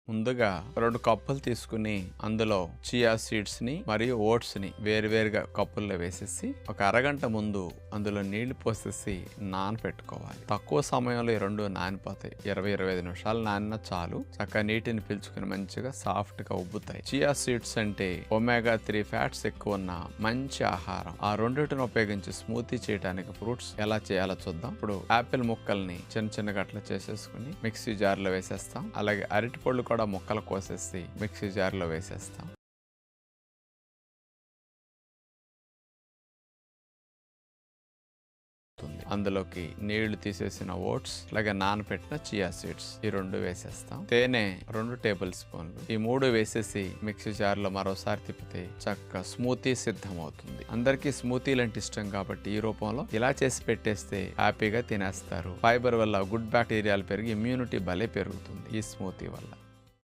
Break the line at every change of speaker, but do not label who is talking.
ముందుగా 2 కప్పులు తీసుకుని అందులో చియా సీడ్స్ ని మరియు ఓట్స్ ని వేరువేరుగా కప్పుల్లో వేసేసి ఒక అరగంట ముందు అందులో నీళ్లు పోసేసి నానపెట్టుకోవాలి. తక్కువ సమయంలో ఈ రెండు నానిపోతాయి. 20-25 నిమిషాలు నానినా చాలు. చక్కగా నీటిని పీల్చుకుని మంచిగా సాఫ్ట్ గా ఉబ్బుతాయి. చియా సీడ్స్ అంటే omega-3 ఫ్యాట్స్ ఎక్కువ ఉన్న మంచి ఆహారం. ఆ రెండింటిని ఉపయోగించి స్మూతీ చేయడానికి ఫ్రూట్స్ ఎలా చేయాలో చూద్దాం. ఇప్పుడు యాపిల్ ముక్కల్ని చిన్న చిన్నగా అట్లా చేసేసుకుని మిక్సీ జార్ లో వేసేస్తాం. అలాగే అరటి పళ్ళు కూడా ముక్కలు కోసేసి మిక్సీ జార్ లో వేసేస్తాం. అందులోకి నీళ్లు తీసేసిన ఓట్స్ అలాగే నానపెట్టిన చియా సీడ్స్ ఈ రెండు వేసేస్తాం. తేనె 2 టేబుల్ స్పూన్లు. ఈ 3 వేసేసి మిక్సీ జార్ లో మరోసారి తిప్పితే చక్కగా స్మూతీ సిద్ధం అవుతుంది. అందరికీ స్మూతీలు అంటే ఇష్టం కాబట్టి ఈ రూపంలో ఇలా చేసి పెట్టేస్తే హ్యాపీగా తినేస్తారు. ఫైబర్ వల్ల గుడ్ బ్యాక్టీరియాలు పెరిగి ఇమ్యూనిటీ భలే పెరుగుతుంది ఈ స్మూతీ వల్ల.